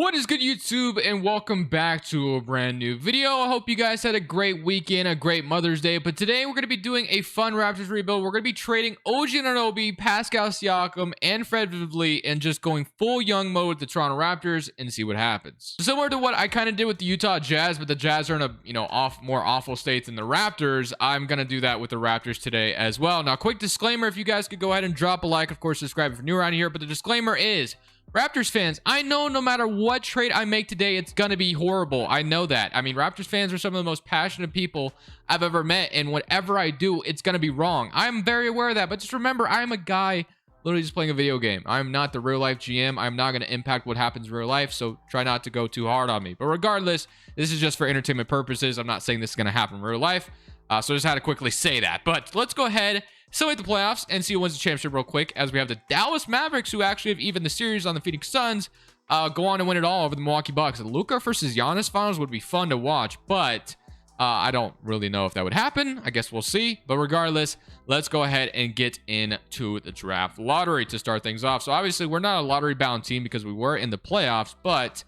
What is good, YouTube, and welcome back to a brand new video. I hope you guys had a great weekend, a great Mother's Day. But today we're going to be doing a fun Raptors rebuild. We're going to be trading OG Anunoby, Pascal Siakam, and Fred VanVleet, and just going full young mode with the Toronto Raptors and see what happens. Similar to what I kind of did with the Utah Jazz, but the Jazz are in a more awful state than the Raptors. I'm going to do that with the Raptors today as well. Now, quick disclaimer: if you guys could go ahead and drop a like, of course, subscribe if you're new around here. But the disclaimer is, Raptors fans, I know no matter what trade I make today, it's going to be horrible. I know that. I mean, Raptors fans are some of the most passionate people I've ever met, and whatever I do, it's going to be wrong. I'm very aware of that, but just remember, I'm a guy literally just playing a video game. I'm not the real life GM. I'm not going to impact what happens in real life, so try not to go too hard on me. But regardless, this is just for entertainment purposes. I'm not saying this is going to happen in real life, so I just had to quickly say that. But let's go ahead, simulate the playoffs, and see who wins the championship real quick, as we have the Dallas Mavericks, who actually have even the series on the Phoenix Suns, go on and win it all over the Milwaukee Bucks. The Luka versus Giannis finals would be fun to watch, but I don't really know if that would happen. I guess we'll see. But regardless, let's go ahead and get into the draft lottery to start things off. So obviously, we're not a lottery-bound team because we were in the playoffs, but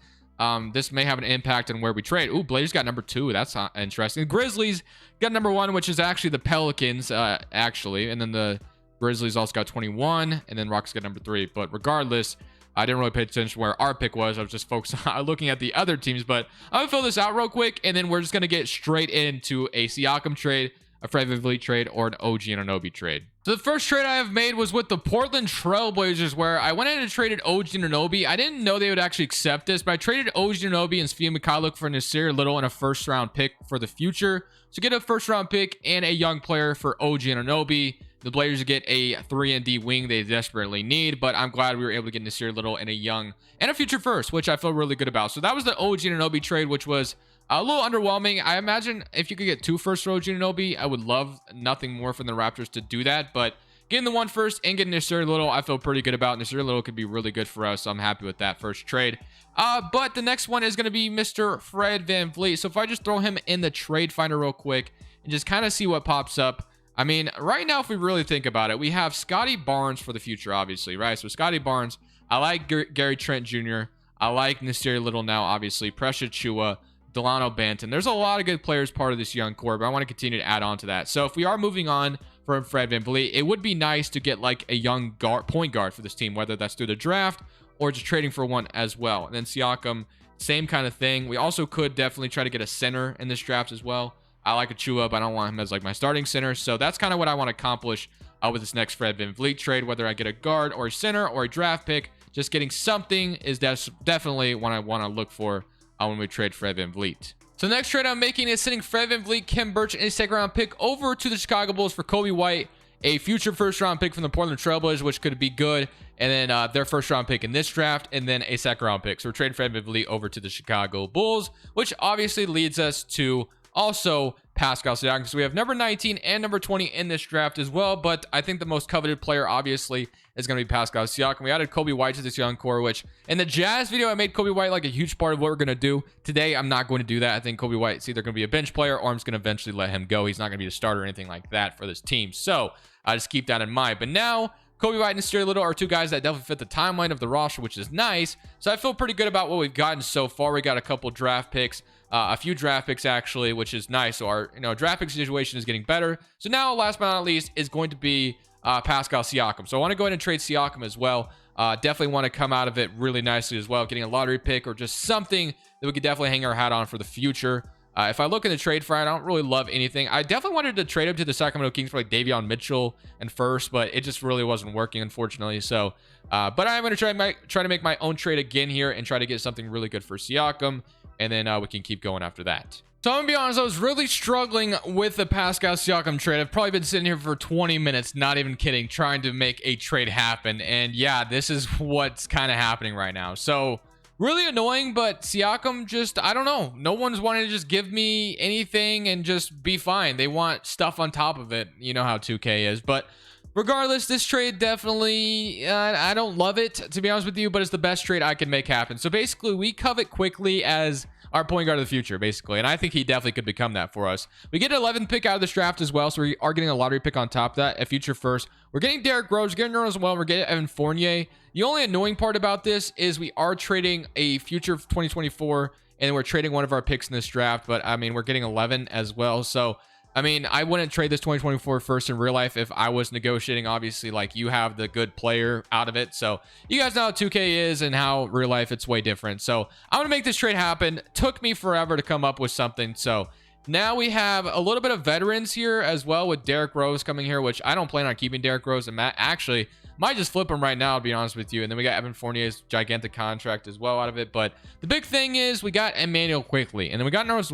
this may have an impact on where we trade. Ooh, Blazers got number 2. That's interesting. Grizzlies got number 1, which is actually the Pelicans, actually. And then the Grizzlies also got 21. And then Rockets got number 3. But regardless, I didn't really pay attention to where our pick was. I was just focused on looking at the other teams. But I'm going to fill this out real quick. And then we're just going to get straight into a Siakam trade, a Fred VanVleet trade, or an OG Anunoby trade. So the first trade I have made was with the Portland Trail Blazers, where I went in and traded OG Anunoby. I didn't know they would actually accept this, but I traded OG Anunoby and Svi Mykhailiuk for Nasir Little and a first-round pick for the future. So get a first-round pick and a young player for OG Anunoby. The Blazers get a 3-and-D wing they desperately need, but I'm glad we were able to get Nasir Little and a young and a future first, which I feel really good about. So that was the OG Anunoby trade, which was a little underwhelming. I imagine if you could get 2 firsts for OG Anunoby, I would love nothing more from the Raptors to do that. But getting the 1 first and getting Nasir Little, I feel pretty good about. Nasir Little could be really good for us, so I'm happy with that first trade. But the next one is going to be Mr. Fred VanVleet. So if I just throw him in the trade finder real quick and just kind of see what pops up. I mean, right now, if we really think about it, we have Scotty Barnes for the future, obviously, right? So Scotty Barnes, I like Gary Trent Jr., I like Nasir Little now, obviously, Precious Chua, Delano Banton. There's a lot of good players part of this young core, but I want to continue to add on to that. So if we are moving on from Fred VanVleet, it would be nice to get like a young point guard for this team, whether that's through the draft or just trading for one as well. And then Siakam, same kind of thing. We also could definitely try to get a center in this draft as well. I like Achua, but I don't want him as like my starting center. So that's kind of what I want to accomplish with this next Fred VanVleet trade, whether I get a guard or a center or a draft pick. Just getting something is definitely what I want to look for when we trade Fred VanVleet. So the next trade I'm making is sending Fred VanVleet, Khem Birch, and a second-round pick over to the Chicago Bulls for Kobe White, a future first-round pick from the Portland Trail Blazers, which could be good, and then their first-round pick in this draft, and then a second-round pick. So we're trading Fred VanVleet over to the Chicago Bulls, which obviously leads us to also Pascal Siakam. So we have number 19 and number 20 in this draft as well, but I think the most coveted player obviously is going to be Pascal Siakam. We added Kobe White to this young core, which in the Jazz video I made Kobe White like a huge part of what we're going to do. Today I'm not going to do that. I think Kobe White's either going to be a bench player or I'm just going to eventually let him go. He's not going to be the starter or anything like that for this team, so I just keep that in mind. But now Kobe White and Nasir Little are 2 guys that definitely fit the timeline of the roster, which is nice. So I feel pretty good about what we've gotten so far. We got a couple draft picks, a few draft picks actually, which is nice. So our draft pick situation is getting better. So now, last but not least, is going to be Pascal Siakam. So I want to go ahead and trade Siakam as well. Definitely want to come out of it really nicely as well, getting a lottery pick or just something that we could definitely hang our hat on for the fiture. If I look in the trade front, I don't really love anything. I definitely wanted to trade him to the Sacramento Kings for like Davion Mitchell and first, but it just really wasn't working, unfortunately. So, but I'm going to try to make my own trade again here and try to get something really good for Siakam, and then we can keep going after that. So I'm gonna be honest, I was really struggling with the Pascal Siakam trade. I've probably been sitting here for 20 minutes, not even kidding, trying to make a trade happen. And yeah, this is what's kind of happening right now. So really annoying, but Siakam just, I don't know. No one's wanting to just give me anything and just be fine. They want stuff on top of it. You know how 2K is. But Regardless, this trade definitely, I don't love it, to be honest with you, but it's the best trade I can make happen. So basically, we covet quickly as our point guard of the future, basically. And I think he definitely could become that for us. We get an 11th pick out of this draft as well, so we are getting a lottery pick on top of that, a future first. We're getting Derrick Rose, we're getting Nerlens as well, we're getting Evan Fournier. The only annoying part about this is we are trading a future 2024, and we're trading one of our picks in this draft, but I mean, we're getting 11 as well, so I mean, I wouldn't trade this 2024 first in real life if I was negotiating. Obviously, like, you have the good player out of it. So you guys know how 2K is and how real life it's way different. So I'm going to make this trade happen. Took me forever to come up with something. So now we have a little bit of veterans here as well with Derrick Rose coming here, which I don't plan on keeping Derrick Rose. And Matt actually might just flip him right now, to be honest with you. And then we got Evan Fournier's gigantic contract as well out of it. But the big thing is we got Emmanuel quickly, and then we got Nerlens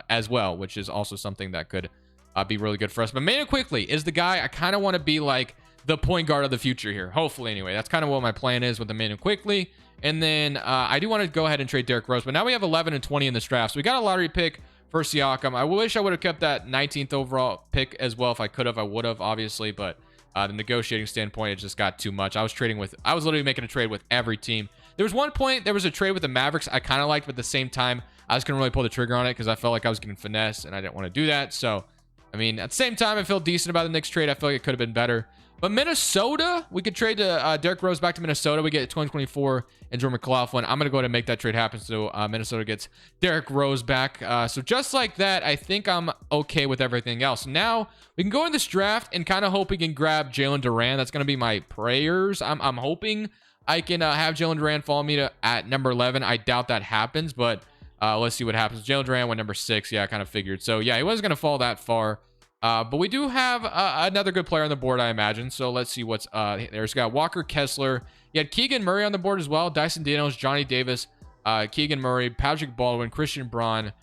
as well, which is also something that could be really good for us. But Emmanuel quickly is the guy I kind of want to be like the point guard of the future here. Hopefully, anyway, that's kind of what my plan is with Emmanuel quickly. And then I do want to go ahead and trade Derrick Rose. But now we have 11 and 20 in this draft, so we got a lottery pick for Siakam. I wish I would have kept that 19th overall pick as well. If I could have, I would have, obviously, but the negotiating standpoint, it just got too much. I was literally making a trade with every team. There was one point, there was a trade with the Mavericks I kind of liked, but at the same time, I was couldn't really pull the trigger on it because I felt like I was getting finesse and I didn't want to do that. So, I mean, at the same time, I feel decent about the Knicks trade. I feel like it could have been better. But Minnesota, we could trade Derrick Rose back to Minnesota. We get 2024 and Jordan McLaughlin. I'm going to go ahead and make that trade happen. So Minnesota gets Derrick Rose back. So just like that, I think I'm okay with everything else. Now we can go in this draft and kind of hope we can grab Jalen Duran. That's going to be my prayers. I'm hoping I can have Jalen Duran follow me at number 11. I doubt that happens, but let's see what happens. Jalen Duran went number 6. Yeah, I kind of figured. So yeah, he wasn't going to fall that far. But we do have another good player on the board, I imagine. So let's see what's there's got Walker Kessler. You had Keegan Murray on the board as well. Dyson Daniels, Johnny Davis, Keegan Murray, Patrick Baldwin, Christian Braun.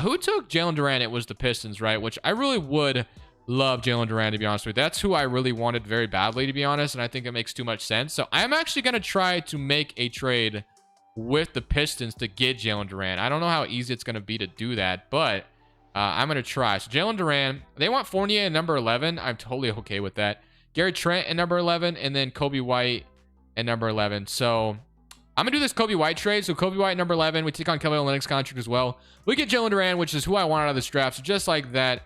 Who took Jalen Duran? It was the Pistons, right? Which I really would love Jalen Duran, to be honest with you. That's who I really wanted very badly, to be honest. And I think it makes too much sense. So I'm actually going to try to make a trade with the Pistons to get Jalen Duran. I don't know how easy it's going to be to do that, but I'm going to try. So Jalen Duran, they want Fournier at number 11. I'm totally okay with that. Gary Trent at number 11, and then Kobe White at number 11. So I'm going to do this Kobe White trade. So Kobe White, number 11. We take on Kelly Olynyk's contract as well. We get Jalen Duran, which is who I want out of this draft. So just like that,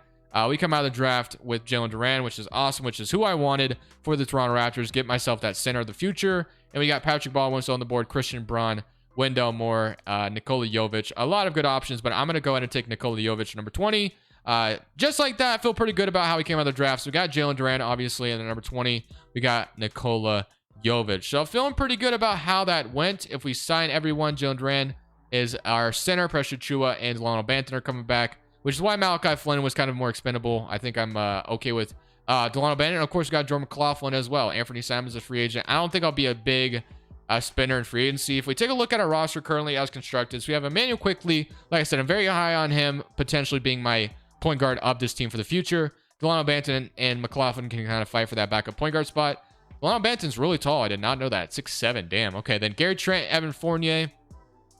we come out of the draft with Jalen Duran, which is awesome, which is who I wanted for the Toronto Raptors. Get myself that center of the future. And we got Patrick Baldwin still on the board, Christian Braun, Wendell Moore, Nikola Jovic. A lot of good options, but I'm going to go ahead and take Nikola Jovic, number 20. Just like that, I feel pretty good about how he came out of the draft. So we got Jalen Duran, obviously, and then number 20, we got Nikola Jovic. So feeling pretty good about how that went. If we sign everyone, Jalen Duran is our center. Precious Chua and Delano Banton are coming back, which is why Malachi Flynn was kind of more expendable. I think I'm okay with Delano Banton. And of course, we got Jordan McLaughlin as well. Anthony Simons is a free agent. I don't think I'll be a big spinner in free agency. If we take a look at our roster currently as constructed, so we have Emmanuel quickly. Like I said, I'm very high on him potentially being my point guard of this team for the future. Delano Banton and McLaughlin can kind of fight for that backup point guard spot. Delano Banton's really tall. I did not know that. 6'7". Damn. Okay, then Gary Trent, Evan Fournier.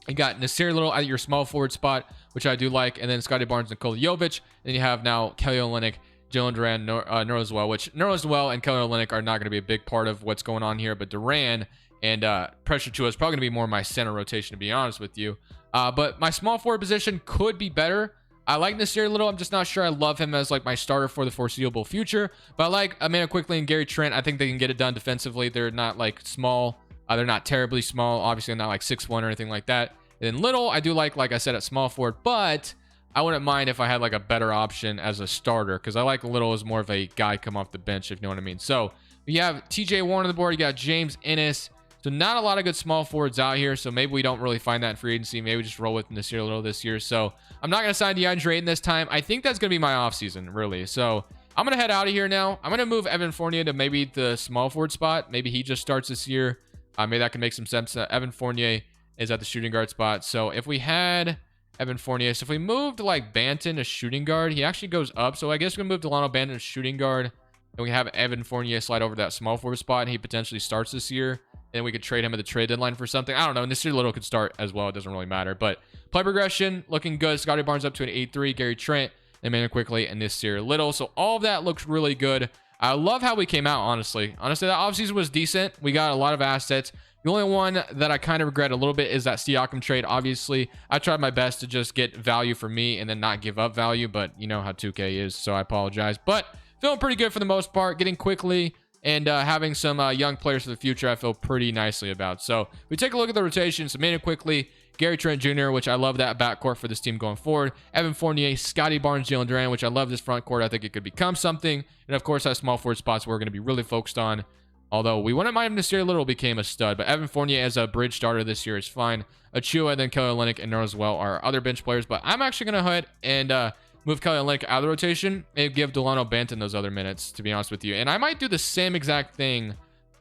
You got Nasir Little at your small forward spot, which I do like. And then Scotty Barnes, Nikola Jovic. Then you have now Kelly Olynyk, Jalen Duran, Nerlens well, which Nerlens well and Kelly Olynyk are not going to be a big part of what's going on here. But Duran and Pressure Chua is probably going to be more my center rotation, to be honest with you. But my small forward position could be better. I like Nasir Little. I'm just not sure I love him as like my starter for the foreseeable future. But I like Amanda Quickly and Gary Trent. I think they can get it done defensively. They're not like small. They're not terribly small. Obviously, not like 6'1" or anything like that. And then Little, I do like I said, at small forward. But I wouldn't mind if I had like a better option as a starter, because I like Little as more of a guy come off the bench, if you know what I mean. So you have TJ Warren on the board. You got James Ennis. So not a lot of good small forwards out here. So maybe we don't really find that in free agency. Maybe we just roll with Nasir Little this year. So I'm not going to sign DeAndre Ayton this time. I think that's going to be my offseason, really. So I'm going to head out of here now. I'm going to move Evan Fournier to maybe the small forward spot. Maybe he just starts this year. Maybe that can make some sense. Evan Fournier is at the shooting guard spot. So if we had Evan Fournier, so if we moved like Banton to shooting guard, he actually goes up. So I guess we're going to move Delano Banton to shooting guard. And we have Evan Fournier slide over to that small forward spot. And he potentially starts this year. And we could trade him at the trade deadline for something. I don't know. Nasir Little could start as well. It doesn't really matter. But play progression, looking good. Scotty Barnes up to an 8-3. Gary Trent, Emmanuel Quickly, and Nasir Little. So all of that looks really good. I love how we came out, honestly. Honestly, that offseason was decent. We got a lot of assets. The only one that I kind of regret a little bit is that Siakam trade. Obviously, I tried my best to just get value for me and then not give up value, but you know how 2K is, so I apologize. But feeling pretty good for the most part, getting quickly and having some young players for the future I feel pretty nicely about. So we take a look at the rotation. So Manuel quickly, Gary Trent Jr., which I love that backcourt for this team going forward. Evan Fournier, Scotty Barnes, Jalen Duran, which I love this front court. I think it could become something. And of course, that small forward spots we're going to be really focused on. Although we wouldn't mind him to steer Little became a stud, but Evan Fournier as a bridge starter this year is fine. Achua, and then Kelly Olynyk and Roswell are other bench players, but I'm actually going to head and move Kelly Olynyk out of the rotation and give Delano Banton those other minutes, to be honest with you. And I might do the same exact thing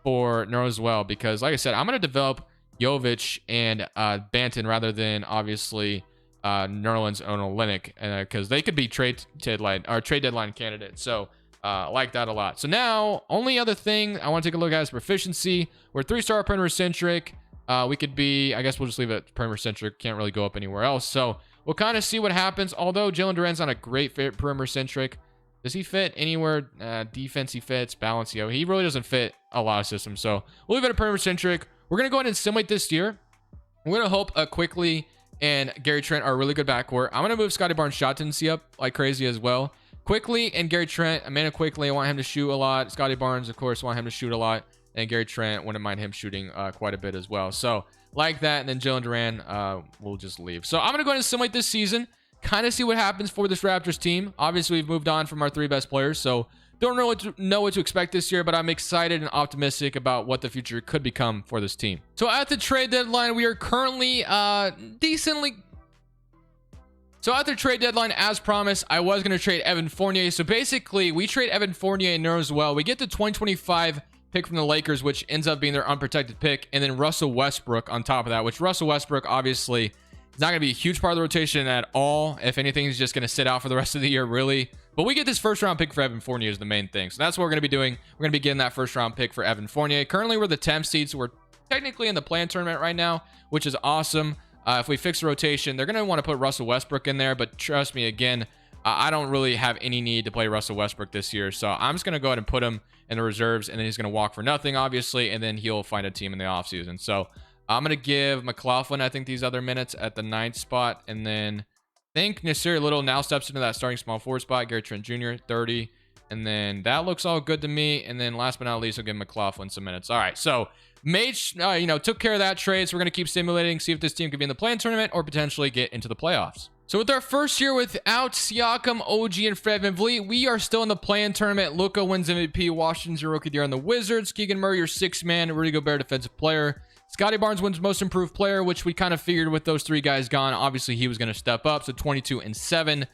for Roswell because, like I said, I'm going to develop Jovic and Banton rather than obviously Nerlens and Olynyk because they could be trade deadline candidates. So I like that a lot. So now, only other thing I want to take a look at is proficiency. We're 3-star perimeter centric. We could be, I guess we'll just leave it perimeter centric. Can't really go up anywhere else. So we'll kind of see what happens. Although Jalen Duran's not a great fit perimeter centric. Does he fit anywhere? Defense he fits. Balance, he really doesn't fit a lot of systems. So we'll leave it at perimeter centric. We're going to go ahead and simulate this year. We're going to hope Quickly and Gary Trent are a really good backcourt. I'm going to move Scotty Barnes' shot tendency up like crazy as well. Quickly and Gary Trent, Amanda Quickly, I want him to shoot a lot. Scotty Barnes, of course, want him to shoot a lot. And Gary Trent, wouldn't mind him shooting quite a bit as well. So like that, and then Jalen Duran will just leave. So I'm going to go ahead and simulate this season, kind of see what happens for this Raptors team. Obviously, we've moved on from our 3 best players, so don't know what to expect this year, but I'm excited and optimistic about what the future could become for this team. So at the trade deadline, we are currently So at the trade deadline, as promised, I was going to trade Evan Fournier. So basically, we trade Evan Fournier and Nerlens as well. We get the 2025 pick from the Lakers, which ends up being their unprotected pick, and then Russell Westbrook on top of that, which Russell Westbrook obviously is not going to be a huge part of the rotation at all. If anything, he's just going to sit out for the rest of the year, really. But we get this first-round pick for Evan Fournier is the main thing. So that's what we're going to be doing. We're going to be getting that first-round pick for Evan Fournier. Currently, we're the 10th seed, so we're technically in the play-in tournament right now, which is awesome. If we fix the rotation, they're going to want to put Russell Westbrook in there. But trust me, again, I don't really have any need to play Russell Westbrook this year. So I'm just going to go ahead and put him in the reserves, and then he's going to walk for nothing, obviously, and then he'll find a team in the offseason. So I'm going to give McLaughlin, I think, these other minutes at the 9th spot, and then I think Nasir Little now steps into that starting small forward spot. Gary Trent Jr., 30. And then that looks all good to me. And then last but not least, I'll give McLaughlin some minutes. All right, so took care of that trade. So we're going to keep simulating, see if this team could be in the play-in tournament or potentially get into the playoffs. So with our first year without Siakam, OG, and Fred VanVleet, we are still in the play-in tournament. Luka wins MVP. Washington's your rookie of the year on the Wizards. Keegan Murray, your 6th man. Rudy Gobert, defensive player. Scotty Barnes wins most improved player, which we kind of figured with those 3 guys gone. Obviously, he was going to step up. So 22 and 7.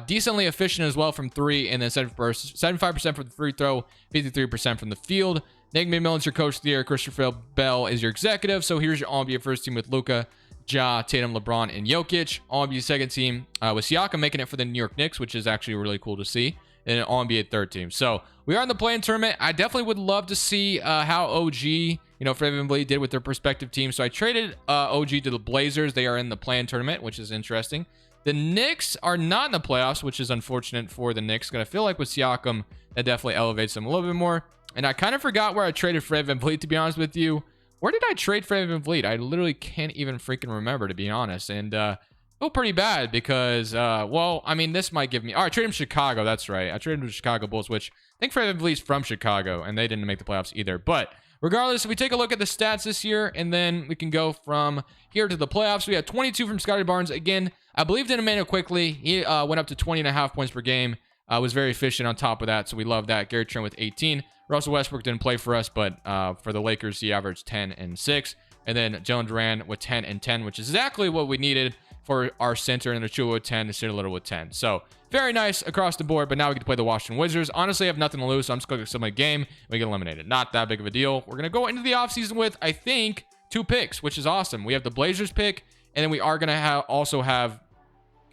Decently efficient as well from 3, and then 75% from the free throw, 53% from the field. Nick McMillan's your coach of the year. Christopher Bell is your executive. So here's your All-NBA first team with Luka, Ja, Tatum, LeBron, and Jokic. All-NBA second team with Siakam making it for the New York Knicks, which is actually really cool to see. And an All-NBA third team. So we are in the play-in tournament. I definitely would love to see how OG, Fred VanVleet did with their prospective team. So I traded OG to the Blazers. They are in the play-in tournament, which is interesting. The Knicks are not in the playoffs, which is unfortunate for the Knicks. Because I feel like with Siakam, that definitely elevates them a little bit more. And I kind of forgot where I traded Fred VanVleet, to be honest with you. Where did I trade Fred VanVleet? I literally can't even freaking remember, to be honest. And feel pretty bad because, this might give me... All right, trade him to Chicago. That's right. I traded him to Chicago Bulls, which I think Fred VanVleet's from Chicago, and they didn't make the playoffs either. But regardless, if we take a look at the stats this year, and then we can go from here to the playoffs. We had 22 from Scotty Barnes. Again, I believed in Emmanuel quickly. He went up to 20.5 points per game. Was very efficient on top of that, so we love that. Gary Trent with 18. Russell Westbrook didn't play for us, but for the Lakers, he averaged 10 and 6. And then Jalen Duran with 10 and 10, which is exactly what we needed for our center, and Achua with 10, and Nasir Little with 10. So very nice across the board, but now we get to play the Washington Wizards. Honestly, I have nothing to lose, so I'm just going to submit a game, and we get eliminated. Not that big of a deal. We're going to go into the offseason with, I think, 2 picks, which is awesome. We have the Blazers pick, and then we are going to also have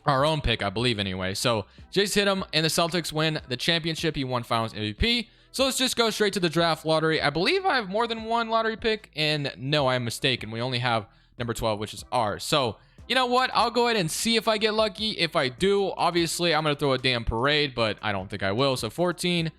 our own pick, I believe, anyway. So Jace Tatum and the Celtics win the championship. He won Finals MVP. So let's just go straight to the draft lottery. I believe I have more than one lottery pick, and no, I am mistaken. We only have number 12, which is ours. So you know what? I'll go ahead and see if I get lucky. If I do, obviously, I'm going to throw a damn parade, but I don't think I will. So 14,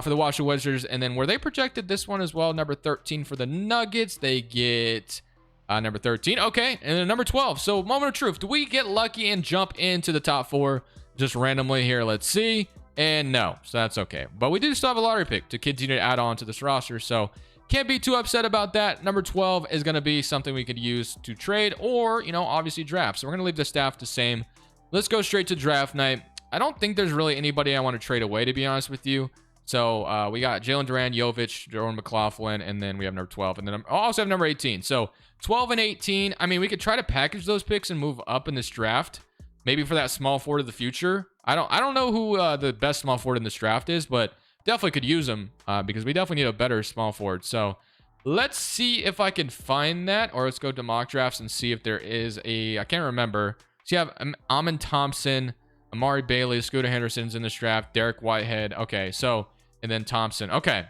for the Washington Wizards. And then were they projected this one as well? Number 13 for the Nuggets. They get number 13. Okay. And then number 12. So moment of truth. Do we get lucky and jump into the top 4 just randomly here? Let's see. And no. So that's okay. But we do still have a lottery pick to continue to add on to this roster. So can't be too upset about that. Number 12 is going to be something we could use to trade or, you know, obviously draft. So we're going to leave the staff the same. Let's go straight to draft night. I don't think there's really anybody I want to trade away, to be honest with you. So we got Jalen Duran, Jovic, Jordan McLaughlin, and then we have number 12. And then I also have number 18. So 12 and 18. I mean, we could try to package those picks and move up in this draft. Maybe for that small forward of the future. I don't know who the best small forward in this draft is, but definitely could use them because we definitely need a better small forward. So let's see if I can find that, or let's go to mock drafts and see if there is a, I can't remember. So you have Amin Thompson, Amari Bailey, Scooter Henderson's in this draft, Derek Whitehead. Okay, so, and then Thompson. Okay,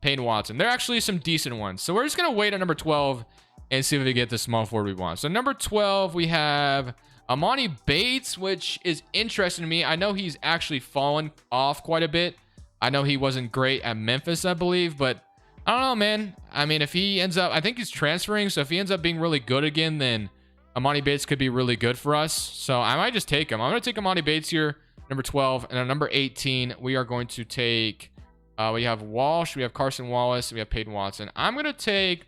Payne Watson. There are actually some decent ones. So we're just going to wait at number 12 and see if we get the small forward we want. So number 12, we have Amani Bates, which is interesting to me. I know he's actually fallen off quite a bit. I know he wasn't great at Memphis, I believe, but I don't know, man. I mean, if he ends up, I think he's transferring. So if he ends up being really good again, then Amani Bates could be really good for us. So I might just take him. I'm going to take Amani Bates here, number 12. And on number 18, we are going to take, we have Walsh, we have Carson Wallace, we have Peyton Watson. I'm going to take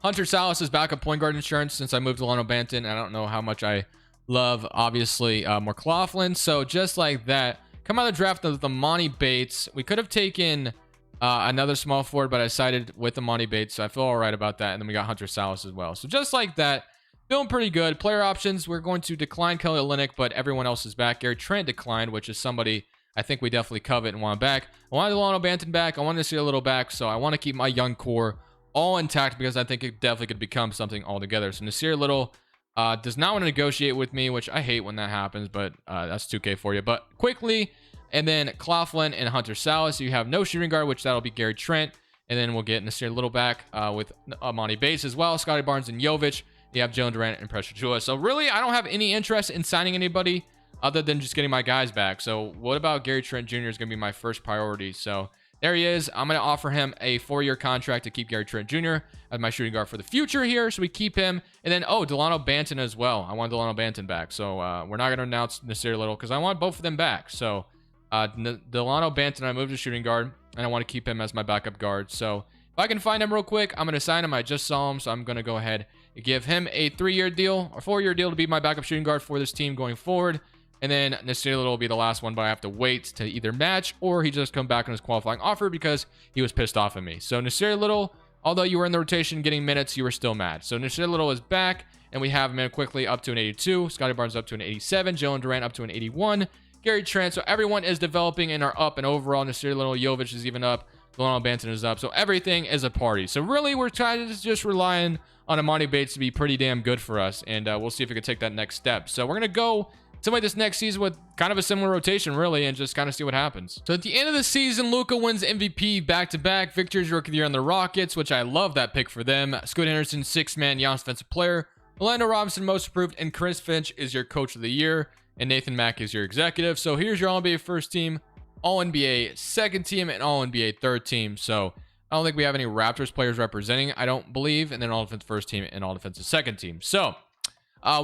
Hunter Salas as backup point guard insurance since I moved to Delano Banton. I don't know how much I love, obviously, McLaughlin. So just like that, come out of the draft with Amani Bates. We could have taken another small forward, but I sided with Amani Bates. So I feel all right about that. And then we got Hunter Salas as well. So just like that, feeling pretty good. Player options, we're going to decline Kelly Olynyk, but everyone else is back. Gary Trent declined, which is somebody I think we definitely covet and want back. I wanted Delano Banton back. I wanted to see a little back. So I want to keep my young core all intact because I think it definitely could become something altogether. So Nasir Little does not want to negotiate with me, which I hate when that happens, but that's 2K for you. But quickly, and then Claflin and Hunter Salas. So you have no shooting guard, which that'll be Gary Trent. And then we'll get Nasir Little back with Amani Bates as well, Scotty Barnes and Jovic. You have Jalen Durant and Precious Achiuwa. So really, I don't have any interest in signing anybody other than just getting my guys back. So what about Gary Trent Jr. is going to be my first priority. So there he is. I'm going to offer him a 4-year contract to keep Gary Trent Jr. as my shooting guard for the future here. So we keep him. And then, Delano Banton as well. I want Delano Banton back. So we're not going to announce Nasir Little because I want both of them back. So Delano Banton, I moved to shooting guard, and I want to keep him as my backup guard. So if I can find him real quick, I'm going to sign him. I just saw him, so I'm going to go ahead and give him a 3-year deal or 4-year deal to be my backup shooting guard for this team going forward. And then Nasir Little will be the last one, but I have to wait to either match or he just come back on his qualifying offer because he was pissed off at me. So Nasir Little, although you were in the rotation getting minutes, you were still mad. So Nasir Little is back, and we have him quickly up to an 82. Scotty Barnes up to an 87. Jalen Durant up to an 81. Gary Trent. So everyone is developing and are up, and overall Nasir Little, Jovic is even up. Delano Banton is up. So everything is a party. So really, we're trying to just relying on Amani Bates to be pretty damn good for us, and we'll see if we can take that next step. So we're going to go somebody this next season with kind of a similar rotation, really, and just kind of see what happens. So at the end of the season, Luka wins MVP back-to-back. Victor's Rookie of the Year on the Rockets, which I love that pick for them. Scoot Henderson, 6-man Giannis Defensive Player. Orlando Robinson, Most Improved, and Chris Finch is your Coach of the Year, and Nathan Mack is your Executive. So here's your All-NBA first team, All-NBA second team, and All-NBA third team. So I don't think we have any Raptors players representing, I don't believe, and then All-Defense first team and All-Defensive second team. So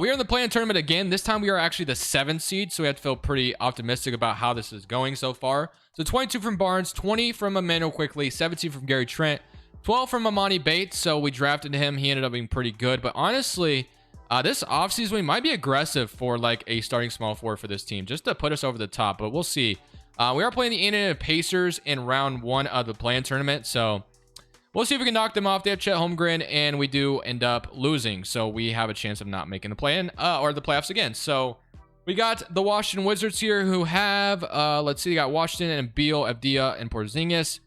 we are in the play-in tournament again. This time we are actually the 7th seed, so we have to feel pretty optimistic about how this is going so far. So 22 from Barnes, 20 from Emmanuel Quickly, 17 from Gary Trent, 12 from Amani Bates. So we drafted him. He ended up being pretty good. But honestly, this offseason we might be aggressive for like a starting small forward for this team just to put us over the top. But we'll see. We are playing the Indiana Pacers in round 1 of the play-in tournament. So we'll see if we can knock them off. They have Chet Holmgren, and we do end up losing. So we have a chance of not making the play-in or the playoffs again. So we got the Washington Wizards here who have, let's see, they got Washington and Beal, Avdia, and Porzingis.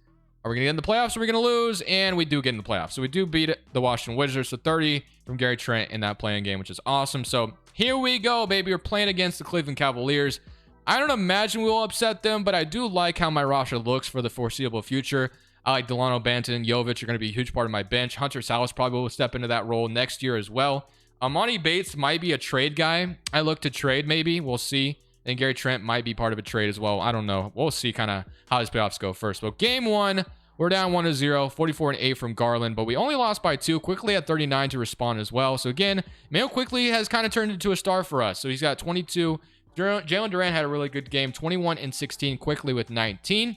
Are we going to get in the playoffs or are we going to lose? And we do get in the playoffs. So we do beat the Washington Wizards. So 30 from Gary Trent in that play-in game, which is awesome. So here we go, baby. We're playing against the Cleveland Cavaliers. I don't imagine we will upset them, but I do like how my roster looks for the foreseeable future. I like Delano Banton and Jovic are going to be a huge part of my bench. Hunter Salas probably will step into that role next year as well. Amani Bates might be a trade guy. I look to trade maybe. We'll see. then Gary Trent might be part of a trade as well. I don't know. We'll see kind of how these playoffs go first. But game 1, we're down 1-0, 44-8 from Garland, but we only lost by 2. Quickly at 39 to respond as well. So again, Mayo Quickly has kind of turned into a star for us. So he's got 22. Jalen Durant had a really good game, 21 and 16, Quickly with 19.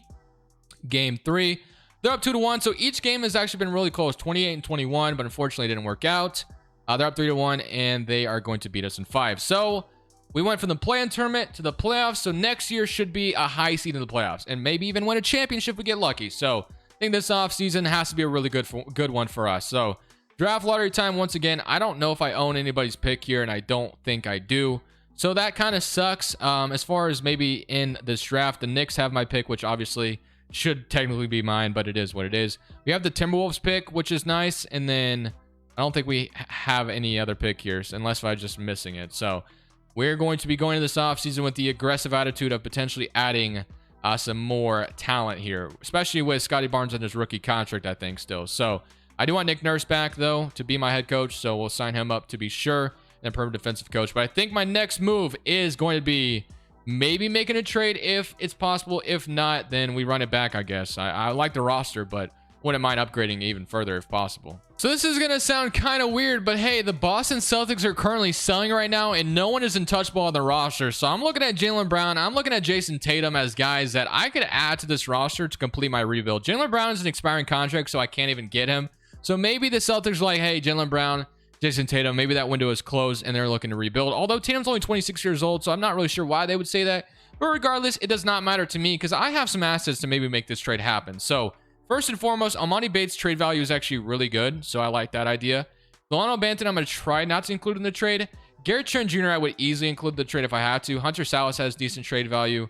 Game 3, they're up 2-1. So each game has actually been really close, 28 and 21, but unfortunately it didn't work out. They're up 3-1, and they are going to beat us in 5. So we went from the play-in tournament to the playoffs. So next year should be a high seed in the playoffs, and maybe even win a championship if we get lucky. So I think this offseason has to be a really good one for us. So draft lottery time once again. I don't know if I own anybody's pick here, and I don't think I do. So that kind of sucks. As far as maybe in this draft, the Knicks have my pick, which obviously should technically be mine, but it is what it is. We have the Timberwolves pick, which is nice, and then I don't think we have any other pick here, unless I'm just missing it. So we're going to be going to this offseason with the aggressive attitude of potentially adding some more talent here, especially with Scotty Barnes and his rookie contract, I think, still. So I do want Nick Nurse back, though, to be my head coach, so we'll sign him up to be sure, and permanent defensive coach. But I think my next move is going to be maybe making a trade if it's possible. If not, then we run it back, I guess. I like the roster, but wouldn't mind upgrading even further if possible. So this is going to sound kind of weird, but hey, the Boston Celtics are currently selling right now, and no one is untouchable on the roster. So I'm looking at Jaylen Brown. I'm looking at Jason Tatum as guys that I could add to this roster to complete my rebuild. Jaylen Brown is an expiring contract, so I can't even get him. So maybe the Celtics are like, hey, Jaylen Brown, Jason Tatum, maybe that window is closed and they're looking to rebuild. Although Tatum's only 26 years old, so I'm not really sure why they would say that. But regardless, it does not matter to me because I have some assets to maybe make this trade happen. So first and foremost, Amani Bates' trade value is actually really good, so I like that idea. Delano Banton, I'm going to try not to include in the trade. Gary Trent Jr., I would easily include the trade if I had to. Hunter Salas has decent trade value.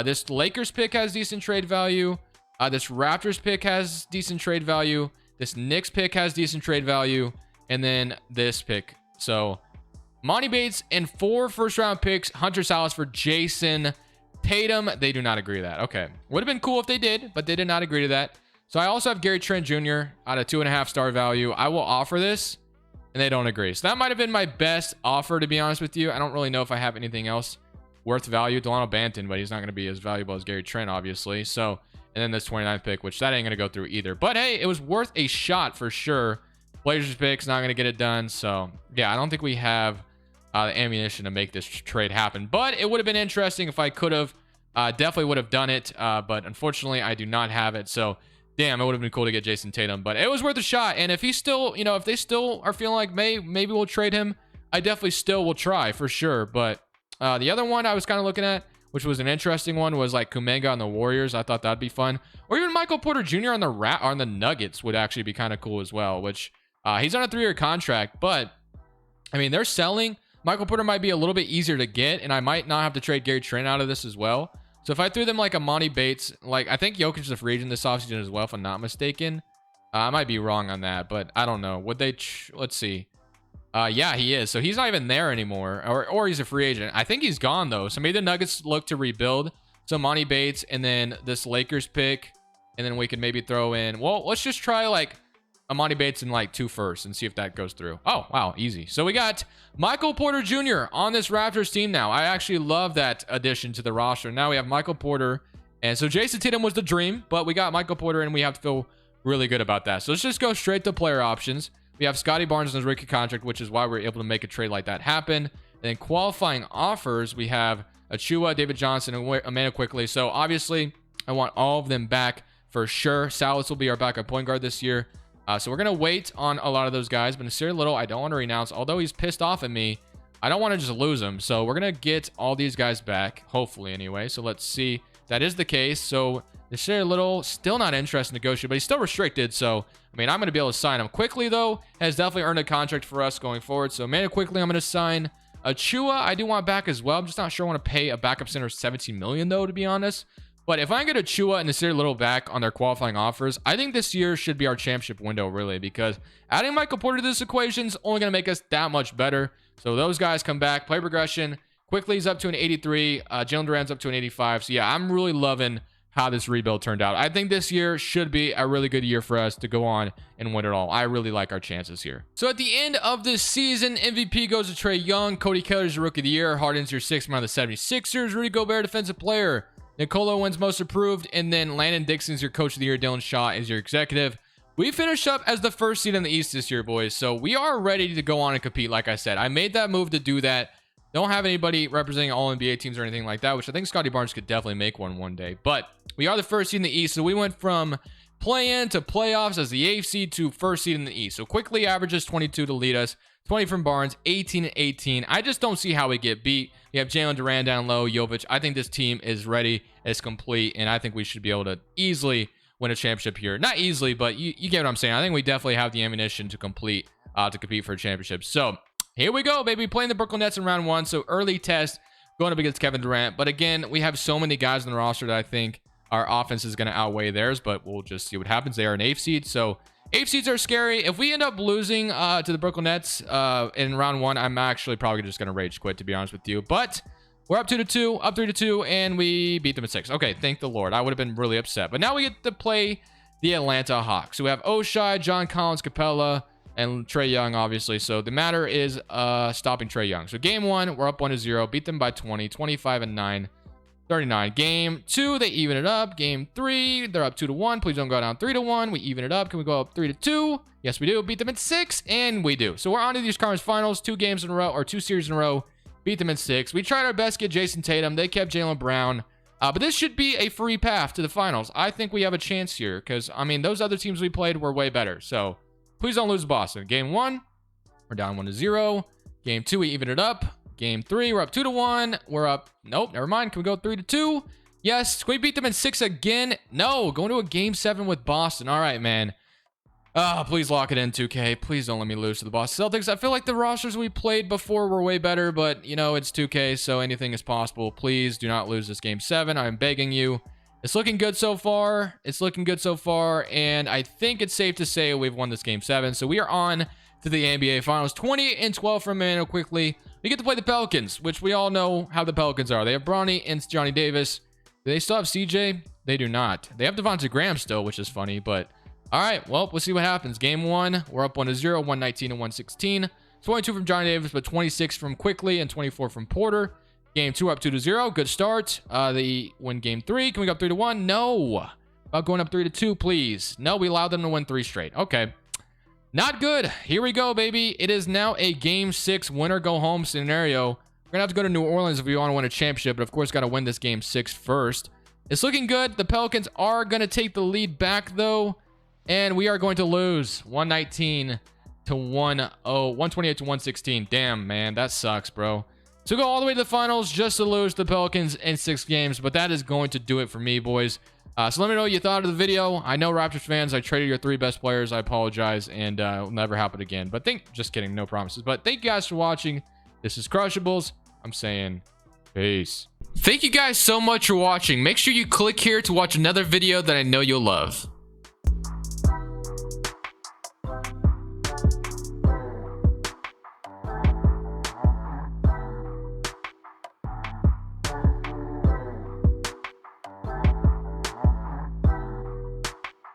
This Lakers pick has decent trade value. This Raptors pick has decent trade value. This Knicks pick has decent trade value. And then this pick. So Monty Bates and 4 first-round picks. Hunter Salas for Jason Tatum. They do not agree to that. Okay. Would have been cool if they did, but they did not agree to that. So I also have Gary Trent Jr. at a 2.5 star value. I will offer this, and they don't agree. So that might have been my best offer, to be honest with you. I don't really know if I have anything else worth value. Delano Banton, but he's not going to be as valuable as Gary Trent, obviously. So, and then this 29th pick, which that ain't going to go through either. But hey, it was worth a shot for sure. Blazers pick's not going to get it done. So yeah, I don't think we have the ammunition to make this trade happen. But it would have been interesting if I could have. Definitely would have done it. But unfortunately, I do not have it. So damn, it would have been cool to get Jason Tatum. But it was worth a shot. And if he's still, you know, if they still are feeling like maybe we'll trade him, I definitely still will try for sure. But the other one I was kind of looking at, which was an interesting one, was like Kuminga on the Warriors. I thought that'd be fun. Or even Michael Porter Jr. on the Nuggets would actually be kind of cool as well, which he's on a 3-year contract, but I mean, they're selling. Michael Porter might be a little bit easier to get, and I might not have to trade Gary Trent out of this as well. So if I threw them like a Monty Bates, like I think Jokic is a free agent this offseason as well, if I'm not mistaken. I might be wrong on that, but I don't know. Would they? Let's see. Yeah, he is. So he's not even there anymore, or he's a free agent. I think he's gone though. So maybe the Nuggets look to rebuild. So Monty Bates and then this Lakers pick, and then we could maybe throw in. Well, let's just try like Amani Bates in like 2 firsts and see if that goes through. Oh, wow. Easy. So we got Michael Porter Jr. on this Raptors team now. I actually love that addition to the roster. Now we have Michael Porter. And so Jason Tatum was the dream, but we got Michael Porter and we have to feel really good about that. So let's just go straight to player options. We have Scotty Barnes in his rookie contract, which is why we're able to make a trade like that happen. And then qualifying offers, we have Achua, David Johnson, and Amanda Quickly. So obviously, I want all of them back for sure. Salas will be our backup point guard this year. So we're going to wait on a lot of those guys. But Nasir Little, I don't want to renounce. Although he's pissed off at me, I don't want to just lose him. So we're going to get all these guys back, hopefully anyway. So let's see if that is the case. So Nasir Little, still not interested in negotiating, but he's still restricted. So, I mean, I'm going to be able to sign him. Quickly, though, has definitely earned a contract for us going forward. So, Amanda Quickly, I'm going to sign. Achua, I do want back as well. I'm just not sure I want to pay a backup center $17 million, though, to be honest. But if I get Achua and Nasir Little back on their qualifying offers, I think this year should be our championship window, really, because adding Michael Porter to this equation is only going to make us that much better. So those guys come back, play progression. Quickly's up to an 83. Jalen Durant's up to an 85. So yeah, I'm really loving how this rebuild turned out. I think this year should be a really good year for us to go on and win it all. I really like our chances here. So at the end of this season, MVP goes to Trae Young. Cody Keller's your Rookie of the Year. Harden's your 6th man of the 76ers. Rudy Gobert, Defensive Player. Nikola wins Most Improved. And then Landon Dixon's your Coach of the Year. Dylan Shaw is your Executive. We finished up as the 1st seed in the East this year, boys. So we are ready to go on and compete. Like I said, I made that move to do that. Don't have anybody representing all NBA teams or anything like that, which I think Scotty Barnes could definitely make one day. But we are the 1st seed in the East. So we went from play-in to playoffs as the 8th seed to 1st seed in the East. So quickly averages 22 to lead us. 20 from Barnes, 18 and 18. I just don't see how we get beat. You have Jalen Duran down low, Jovic. I think this team is ready, it's complete, and I think we should be able to easily win a championship here. Not easily, but you get what I'm saying. I think we definitely have the ammunition to compete for a championship. So here we go, baby. Playing the Brooklyn Nets in round 1. So early test going up against Kevin Durant. But again, we have so many guys on the roster that I think our offense is going to outweigh theirs. But we'll just see what happens. They are an 8th seed. So 8th seeds are scary. If we end up losing to the Brooklyn Nets in round 1, I'm actually probably just going to rage quit, to be honest with you. But we're up 2-2, up 3-2, and we beat them at 6. Okay, thank the Lord. I would have been really upset. But now we get to play the Atlanta Hawks. So we have Oshai, John Collins, Capella, and Trae Young, obviously. So the matter is stopping Trae Young. So game 1, we're up 1-0. Beat them by 20, 25 and 9, 39. Game 2, they even it up. Game 3, they're up 2-1. Please don't go down 3-1. We even it up. Can we go up 3-2? Yes, we do. Beat them at 6, and we do. So we're on to these conference finals. 2 games in a row, or 2 series in a row. Beat them in 6. We tried our best to get Jason Tatum. They kept Jaylen Brown. But this should be a free path to the finals. I think we have a chance here because, I mean, those other teams we played were way better. So please don't lose to Boston. Game 1, we're down 1-0. Game 2, we even it up. Game 3, we're up 2-1. We're up. Nope, never mind. Can we go 3-2? Yes. Can we beat them in 6 again? No. Going to a game 7 with Boston. All right, man. Please lock it in, 2K. Please don't let me lose to the Boston Celtics. I feel like the rosters we played before were way better, but, you know, it's 2K, so anything is possible. Please do not lose this game 7. I'm begging you. It's looking good so far. It's looking good so far, and I think it's safe to say we've won this game 7. So we are on to the NBA Finals. 20-12 for a minute quickly. We get to play the Pelicans, which we all know how the Pelicans are. They have Bronny and Johnny Davis. Do they still have CJ? They do not. They have Devontae Graham still, which is funny, but all right, well, we'll see what happens. Game 1, we're up 1-0, 119 and 116. 22 from Johnny Davis, but 26 from Quickly and 24 from Porter. Game 2, up 2-0. Good start. They win game 3. Can we go up 3-1? No. About going up 3-2, please. No, we allowed them to win 3 straight. Okay. Not good. Here we go, baby. It is now a game 6 winner go home scenario. We're going to have to go to New Orleans if we want to win a championship, but of course, got to win this game 6 first. It's looking good. The Pelicans are going to take the lead back, though. And we are going to lose 119 to 128 to 116. Damn, man, that sucks, bro. So go all the way to the finals just to lose the Pelicans in 6 games. But that is going to do it for me, boys. So let me know what you thought of the video. I know Raptors fans, I traded your 3 best players. I apologize, and it'll never happen again. But just kidding, no promises. But thank you guys for watching. This is Crushables. I'm saying peace. Thank you guys so much for watching. Make sure you click here to watch another video that I know you'll love.